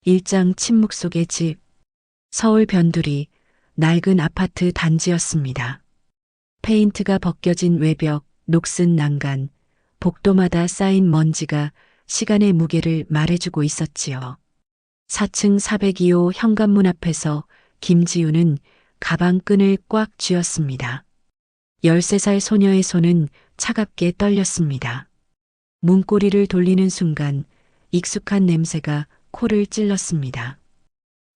일장 침묵 속의 집. 서울 변두리 낡은 아파트 단지였습니다. 페인트가 벗겨진 외벽, 녹슨 난간, 복도마다 쌓인 먼지가 시간의 무게를 말해주고 있었지요. 4층 402호 현관문 앞에서 김지우는 가방 끈을 꽉 쥐었습니다. 13살 소녀의 손은 차갑게 떨렸습니다. 문고리를 돌리는 순간 익숙한 냄새가 코를 찔렀습니다.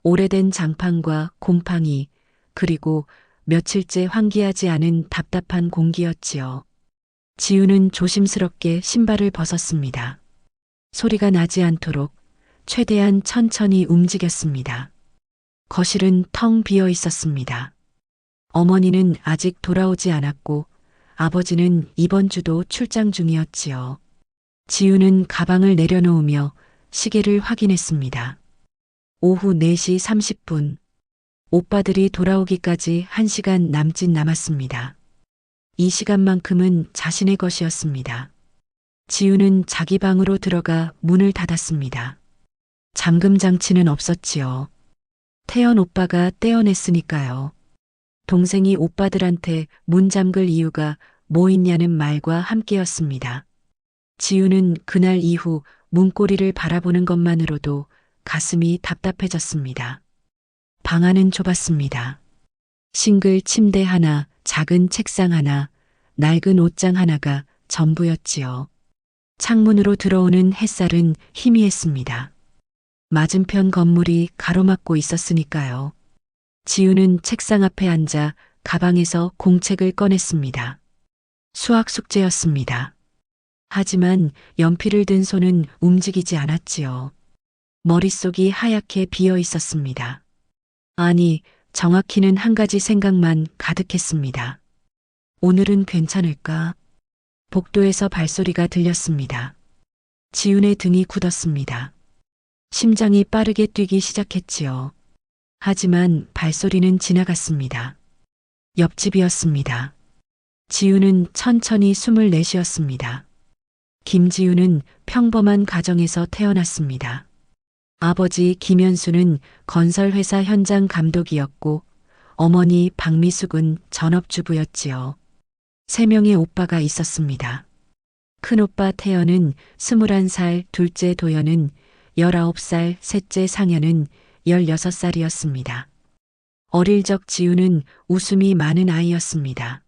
오래된 장판과 곰팡이, 그리고 며칠째 환기하지 않은 답답한 공기였지요. 지우는 조심스럽게 신발을 벗었습니다. 소리가 나지 않도록 최대한 천천히 움직였습니다. 거실은 텅 비어 있었습니다. 어머니는 아직 돌아오지 않았고 아버지는 이번 주도 출장 중이었지요. 지우는 가방을 내려놓으며 시계를 확인했습니다. 오후 4시 30분. 오빠들이 돌아오기까지 1시간 남짓 남았습니다. 이 시간만큼은 자신의 것이었습니다. 지우는 자기 방으로 들어가 문을 닫았습니다. 잠금 장치는 없었지요. 태연 오빠가 떼어냈으니까요. 동생이 오빠들한테 문 잠글 이유가 뭐 있냐는 말과 함께였습니다. 지우는 그날 이후 문고리를 바라보는 것만으로도 가슴이 답답해졌습니다. 방 안은 좁았습니다. 싱글 침대 하나, 작은 책상 하나, 낡은 옷장 하나가 전부였지요. 창문으로 들어오는 햇살은 희미했습니다. 맞은편 건물이 가로막고 있었으니까요. 지우는 책상 앞에 앉아 가방에서 공책을 꺼냈습니다. 수학 숙제였습니다. 하지만 연필을 든 손은 움직이지 않았지요. 머릿속이 하얗게 비어 있었습니다. 아니, 정확히는 한 가지 생각만 가득했습니다. 오늘은 괜찮을까? 복도에서 발소리가 들렸습니다. 지훈의 등이 굳었습니다. 심장이 빠르게 뛰기 시작했지요. 하지만 발소리는 지나갔습니다. 옆집이었습니다. 지훈은 천천히 숨을 내쉬었습니다. 김지훈은 평범한 가정에서 태어났습니다. 아버지 김현수는 건설회사 현장 감독이었고 어머니 박미숙은 전업주부였지요. 3명의 오빠가 있었습니다. 큰오빠 태연은 21살, 둘째 도연은 19살, 셋째 상현은 16살이었습니다. 어릴 적 지훈은 웃음이 많은 아이였습니다.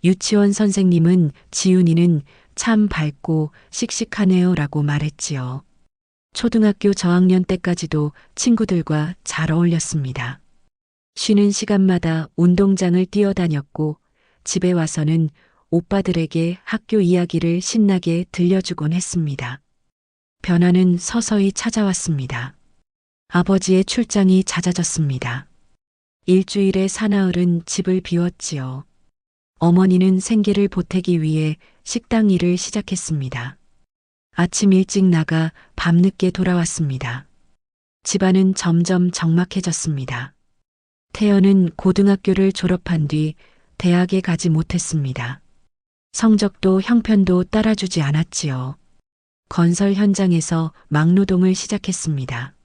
유치원 선생님은 지훈이는 참 밝고 씩씩하네요 라고 말했지요. 초등학교 저학년 때까지도 친구들과 잘 어울렸습니다. 쉬는 시간마다 운동장을 뛰어다녔고 집에 와서는 오빠들에게 학교 이야기를 신나게 들려주곤 했습니다. 변화는 서서히 찾아왔습니다. 아버지의 출장이 잦아졌습니다. 일주일에 사나흘은 집을 비웠지요. 어머니는 생계를 보태기 위해 식당 일을 시작했습니다. 아침 일찍 나가 밤늦게 돌아왔습니다. 집안은 점점 적막해졌습니다. 태연은 고등학교를 졸업한 뒤 대학에 가지 못했습니다. 성적도 형편도 따라주지 않았지요. 건설 현장에서 막노동을 시작했습니다.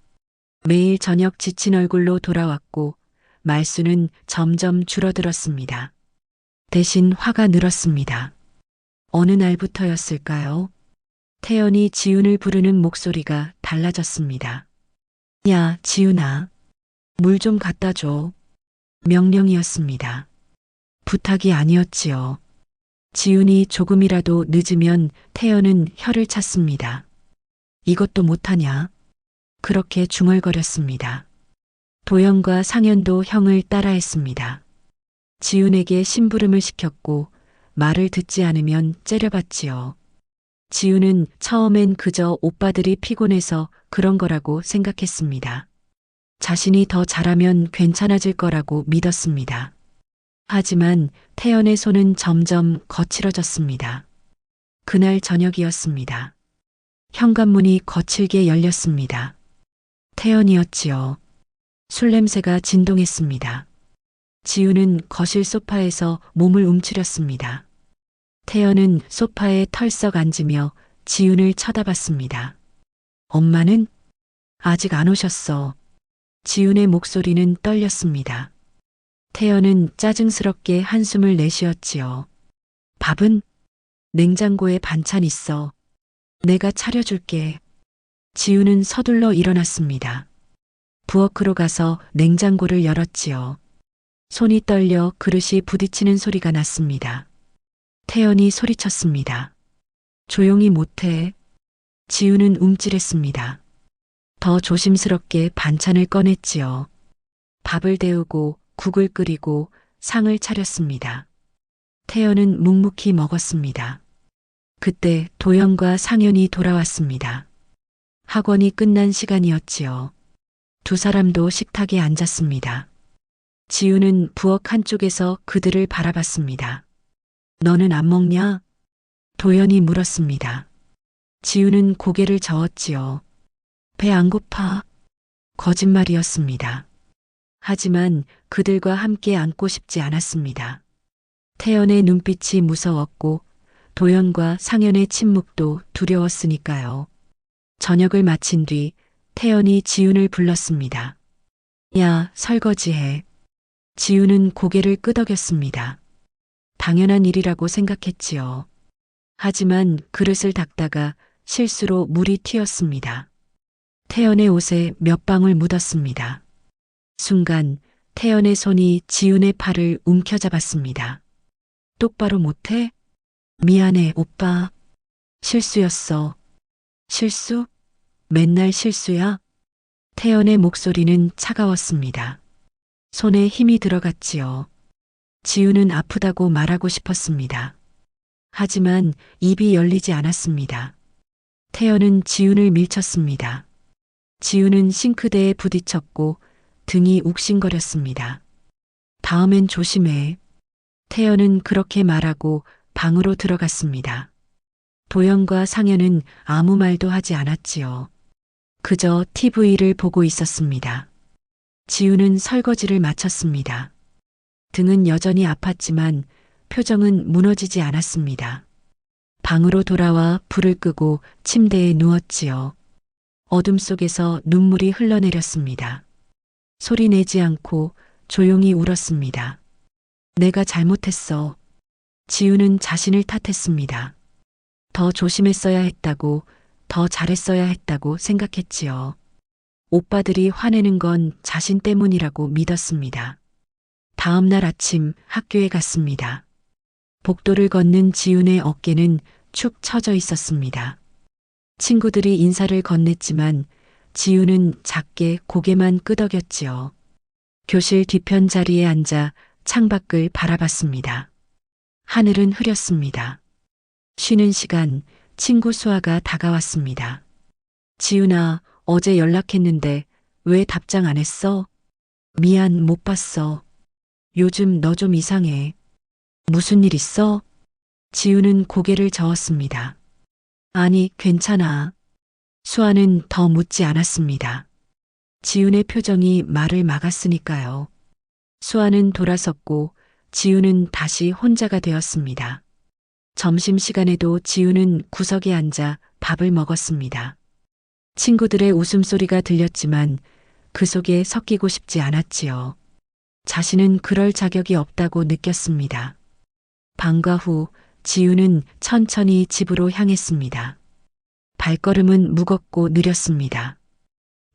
매일 저녁 지친 얼굴로 돌아왔고 말수는 점점 줄어들었습니다. 대신 화가 늘었습니다. 어느 날부터였을까요? 태연이 지훈을 부르는 목소리가 달라졌습니다. 야, 지훈아. 물 좀 갖다 줘. 명령이었습니다. 부탁이 아니었지요. 지훈이 조금이라도 늦으면 태연은 혀를 찼습니다. 이것도 못하냐? 그렇게 중얼거렸습니다. 도연과 상현도 형을 따라했습니다. 지훈에게 심부름을 시켰고 말을 듣지 않으면 째려봤지요. 지훈은 처음엔 그저 오빠들이 피곤해서 그런 거라고 생각했습니다. 자신이 더 잘하면 괜찮아질 거라고 믿었습니다. 하지만 태연의 손은 점점 거칠어졌습니다. 그날 저녁이었습니다. 현관문이 거칠게 열렸습니다. 태연이었지요. 술 냄새가 진동했습니다. 지우는 거실 소파에서 몸을 움츠렸습니다. 태연은 소파에 털썩 앉으며 지훈을 쳐다봤습니다. 엄마는? 아직 안 오셨어. 지훈의 목소리는 떨렸습니다. 태연은 짜증스럽게 한숨을 내쉬었지요. 밥은? 냉장고에 반찬 있어. 내가 차려줄게. 지훈은 서둘러 일어났습니다. 부엌으로 가서 냉장고를 열었지요. 손이 떨려 그릇이 부딪히는 소리가 났습니다. 태연이 소리쳤습니다. 조용히 못해. 지훈은 움찔했습니다. 더 조심스럽게 반찬을 꺼냈지요. 밥을 데우고 국을 끓이고 상을 차렸습니다. 태연은 묵묵히 먹었습니다. 그때 도연과 상현이 돌아왔습니다. 학원이 끝난 시간이었지요. 두 사람도 식탁에 앉았습니다. 지우는 부엌 한쪽에서 그들을 바라봤습니다. 너는 안 먹냐? 도연이 물었습니다. 지우는 고개를 저었지요. 배 안 고파. 거짓말이었습니다. 하지만 그들과 함께 앉고 싶지 않았습니다. 태연의 눈빛이 무서웠고 도연과 상현의 침묵도 두려웠으니까요. 저녁을 마친 뒤 태연이 지훈을 불렀습니다. 야, 설거지해. 지훈은 고개를 끄덕였습니다. 당연한 일이라고 생각했지요. 하지만 그릇을 닦다가 실수로 물이 튀었습니다. 태연의 옷에 몇 방울 묻었습니다. 순간 태연의 손이 지훈의 팔을 움켜잡았습니다. 똑바로 못해? 미안해, 오빠. 실수였어. 실수? 맨날 실수야? 태연의 목소리는 차가웠습니다. 손에 힘이 들어갔지요. 지훈은 아프다고 말하고 싶었습니다. 하지만 입이 열리지 않았습니다. 태연은 지훈을 밀쳤습니다. 지훈은 싱크대에 부딪혔고 등이 욱신거렸습니다. 다음엔 조심해. 태연은 그렇게 말하고 방으로 들어갔습니다. 도연과 상현은 아무 말도 하지 않았지요. 그저 TV를 보고 있었습니다. 지훈은 설거지를 마쳤습니다. 등은 여전히 아팠지만 표정은 무너지지 않았습니다. 방으로 돌아와 불을 끄고 침대에 누웠지요. 어둠 속에서 눈물이 흘러내렸습니다. 소리 내지 않고 조용히 울었습니다. 내가 잘못했어. 지우는 자신을 탓했습니다. 더 조심했어야 했다고, 더 잘했어야 했다고 생각했지요. 오빠들이 화내는 건 자신 때문이라고 믿었습니다. 다음 날 아침 학교에 갔습니다. 복도를 걷는 지훈의 어깨는 축 처져 있었습니다. 친구들이 인사를 건넸지만 지훈은 작게 고개만 끄덕였지요. 교실 뒤편 자리에 앉아 창밖을 바라봤습니다. 하늘은 흐렸습니다. 쉬는 시간 친구 수아가 다가왔습니다. 지훈아, 어제 연락했는데 왜 답장 안 했어? 미안, 못 봤어. 요즘 너 좀 이상해. 무슨 일 있어? 지훈은 고개를 저었습니다. 아니, 괜찮아. 수아는 더 묻지 않았습니다. 지훈의 표정이 말을 막았으니까요. 수아는 돌아섰고 지훈은 다시 혼자가 되었습니다. 점심시간에도 지훈은 구석에 앉아 밥을 먹었습니다. 친구들의 웃음소리가 들렸지만 그 속에 섞이고 싶지 않았지요. 자신은 그럴 자격이 없다고 느꼈습니다. 방과 후 지훈은 천천히 집으로 향했습니다. 발걸음은 무겁고 느렸습니다.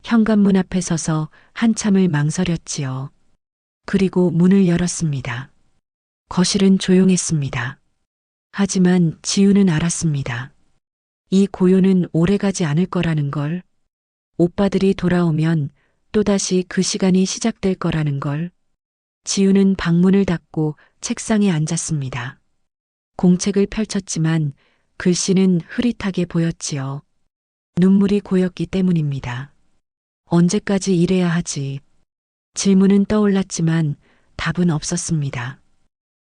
현관문 앞에 서서 한참을 망설였지요. 그리고 문을 열었습니다. 거실은 조용했습니다. 하지만 지훈은 알았습니다. 이 고요는 오래가지 않을 거라는 걸, 오빠들이 돌아오면 또다시 그 시간이 시작될 거라는 걸. 지훈은 방문을 닫고 책상에 앉았습니다. 공책을 펼쳤지만 글씨는 흐릿하게 보였지요. 눈물이 고였기 때문입니다. 언제까지 이래야 하지? 질문은 떠올랐지만 답은 없었습니다.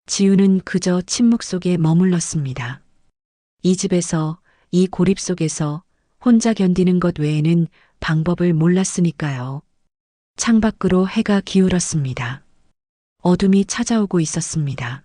지훈은 그저 침묵 속에 머물렀습니다. 이 집에서, 이 고립 속에서 혼자 견디는 것 외에는 방법을 몰랐으니까요. 창밖으로 해가 기울었습니다. 어둠이 찾아오고 있었습니다.